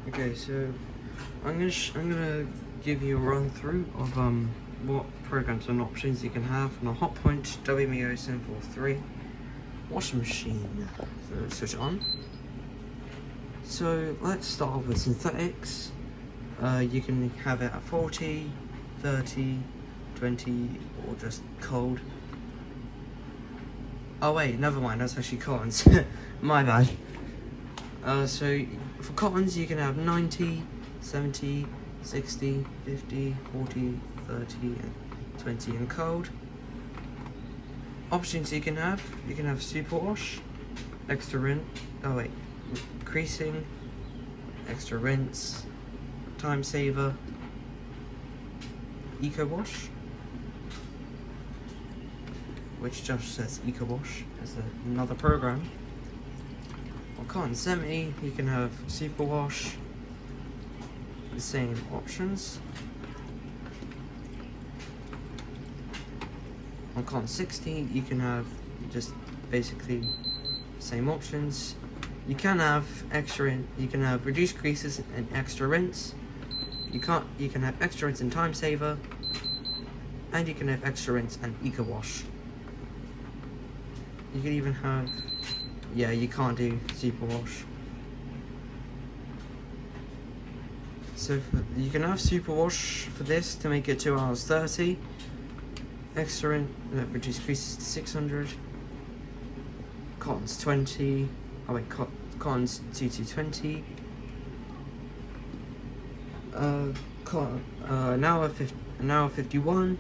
Okay, so I'm gonna give you a run through of what programs and options you can have on a Hotpoint WMAO743 washing machine. So switch it on. So let's start off with synthetics. You can have it at 40, 30, 20, or just cold. Oh wait, never mind, that's actually cottons. My bad. So for cottons you can have 90, 70, 60, 50, 40, 30, and 20 and cold. Options you can have super wash, extra rinse, creasing, extra rinse, time saver, eco wash, which just says eco wash as another program. On cotton 70 you can have super wash, the same options. On cotton 60 you can have just basically same options. You can have you can have reduced creases and extra rinse. You can have extra rinse and time saver, and you can have extra rinse and eco wash. You can even have, yeah, you can't do super wash. So you can have super wash for this to make it 2 hours 30. Extra rinse, reduce creases to 600. Cotton's 20. Oh wait, cotton's 2 to 20. An hour 51.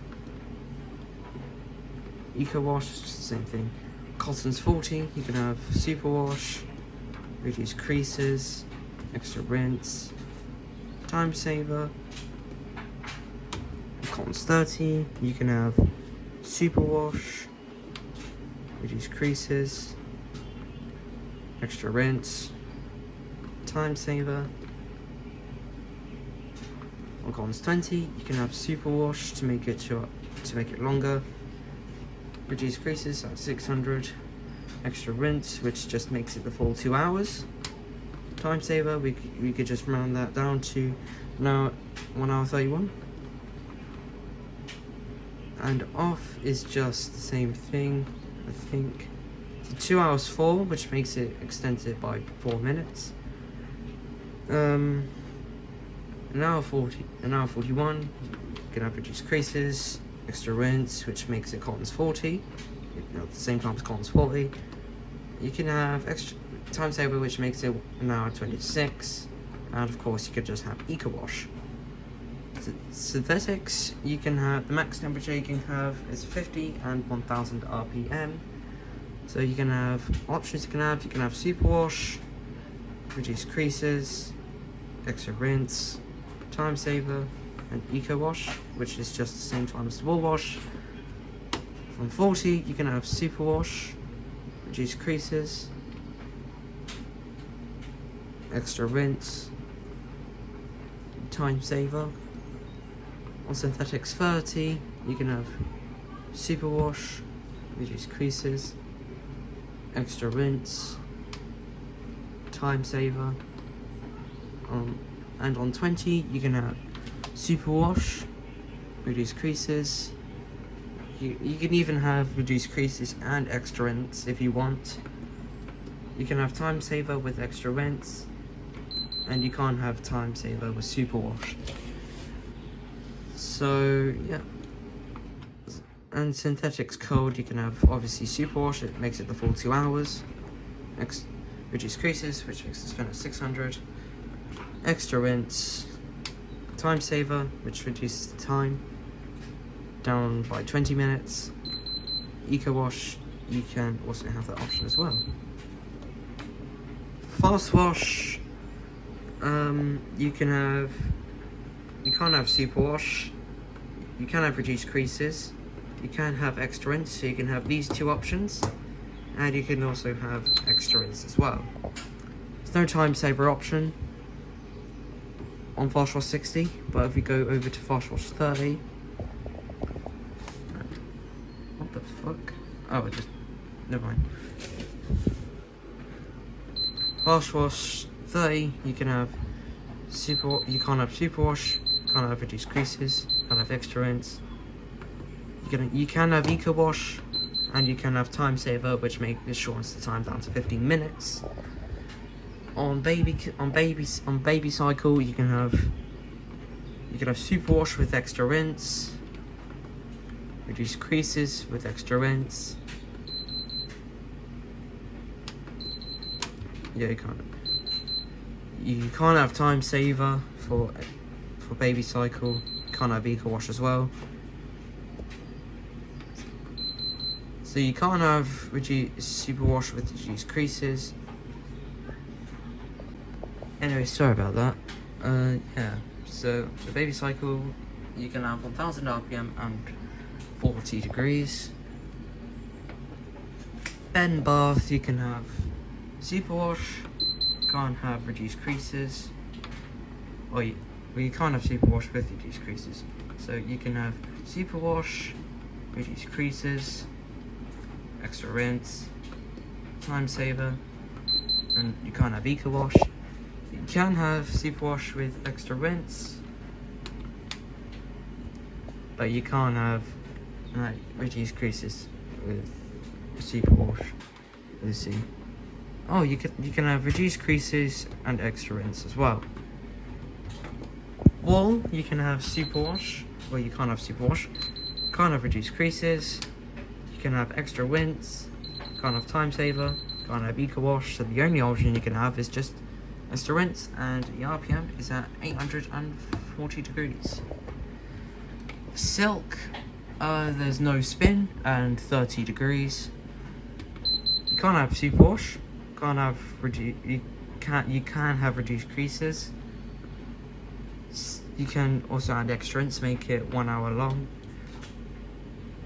Eco wash, same thing. Cotton's 40. You can have super wash, reduce creases, extra rinse, time saver. Cotton's 30. You can have super wash, reduce creases, extra rinse, time saver. On cotton's 20, you can have super wash to make it longer, reduce creases at 600, extra rinse, which just makes it the full 2 hours. Time saver, we could just round that down to now 1 hour 31. And off is just the same thing, I think. So 2 hours 4, which makes it extended by 4 minutes. An hour 41, you can have reduced creases, extra rinse, which makes it cotton's 40, at the same time as cotton's 40. You can have extra time saver, which makes it an hour 26, and of course you could just have eco wash. Synthetics, you can have, the max temperature you can have is 50 and 1000 RPM. So you can have options you can have super wash, reduce creases, extra rinse, time saver, and eco wash, which is just the same time as the wool wash. From 40 you can have super wash, reduce creases, extra rinse, time saver. On synthetics 30 you can have super wash, reduce creases, extra rinse, time saver. And on 20 you can have super wash, reduce creases. You can even have reduced creases and extra rinse if you want. You can have time saver with extra rinse, and you can't have time saver with super wash. So yeah. And synthetics cold, you can have obviously super wash, it makes it the full 2 hours. Reduce creases, which makes it spin at 600. Extra rinse, time saver, which reduces the time down by 20 minutes. Eco wash, you can also have that option as well. Fast wash, you can't have super wash, you can have reduced creases, you can have extra rinse, so you can have these two options, and you can also have extra rinse as well. There's no time saver option on fast wash 60, but if we go over to fast wash 30, what the fuck? Oh, never mind. Fast wash 30, you can have You can't have superwash, can't have reduced creases, can't have extra rinse. You can have eco wash, and you can have time saver, which shortens the time down to 15 minutes. On baby cycle, you can have super wash with extra rinse, reduce creases with extra rinse. Yeah, you can't have time saver for baby cycle. You can't have eco wash as well. So you can't have super wash with reduced creases. Anyway, sorry about that. Yeah. So the baby cycle, you can have 1000 RPM and 40 degrees. Then bath, you can have super wash. You can't have reduced creases. You can't have super wash with reduced creases. So you can have super wash, reduced creases, extra rinse, time saver, and you can't have eco wash. You can have super wash with extra rinse, but you can't have reduced creases with super wash. Let's see. Oh, you can have reduced creases and extra rinse as well. Wool, you can have super wash. Well, you can't have super wash. Can't have reduced creases. You can have extra rinse. Can't have time saver. Can't have eco wash. So the only option you can have is just extra rinse, and the RPM is at 840 degrees. Silk, there's no spin and 30 degrees. You can't have super wash. Can't have you can have reduced creases. You can also add extra rinse, make it 1 hour long.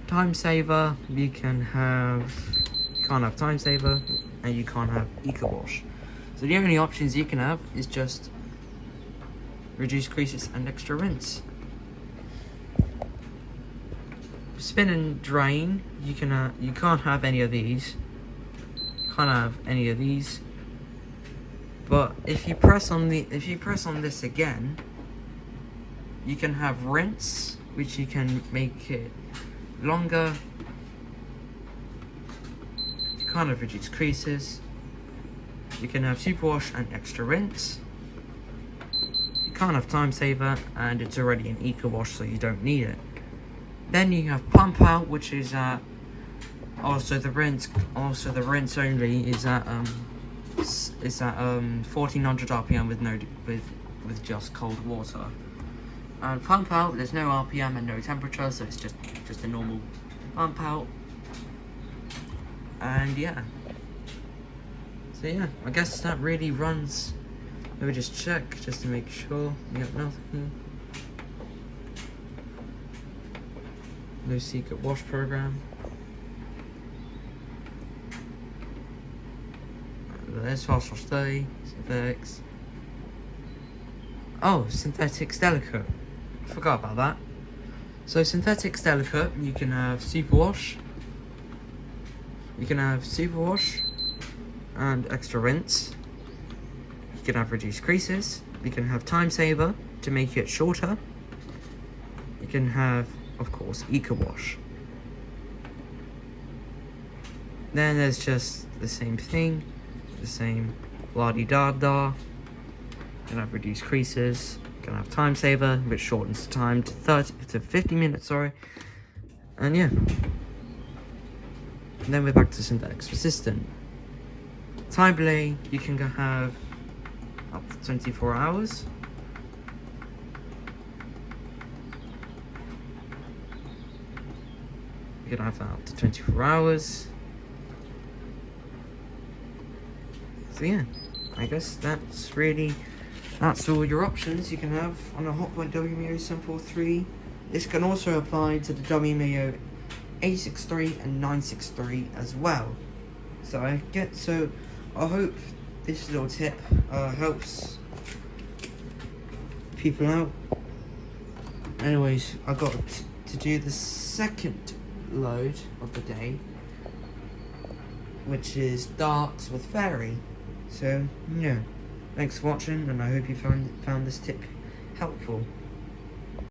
Time saver, you can't have time saver, and you can't have eco wash. So the only options you can have is just reduced creases and extra rinse. Spin and drain, you can't have any of these. Can't have any of these. But if you press on this again, you can have rinse, which you can make it longer. You can't have reduced creases. You can have super wash and extra rinse. You can't have time saver, and it's already an eco wash, so you don't need it. Then you have pump out, which is also the rinse only is at 1400 RPM with just cold water. And pump out, there's no RPM and no temperature, so it's just a normal pump out. And yeah. So yeah, I guess that really runs. Let me just check just to make sure we got nothing. No secret wash program. There's fast wash 30, synthetics. Oh, synthetics delicate. Forgot about that. So synthetics delicate, you can have super wash. You can have super wash and extra rinse. You can have reduced creases. You can have time saver to make it shorter. You can have, of course, eco wash. Then there's just the same thing, the same la-di-da-da. You can have reduced creases. You can have time saver, which shortens the time to 50 minutes, sorry. And yeah. And then we're back to synthetics resistant. Time delay, you can have up to 24 hours. You can have that up to 24 hours. So yeah, I guess that's all your options you can have on a Hotpoint WMAO743. This can also apply to the WMAO863 and 963 as well. So I hope this little tip helps people out. Anyways, I got to do the second load of the day, which is darts with fairy. So yeah. Thanks for watching, and I hope you found this tip helpful.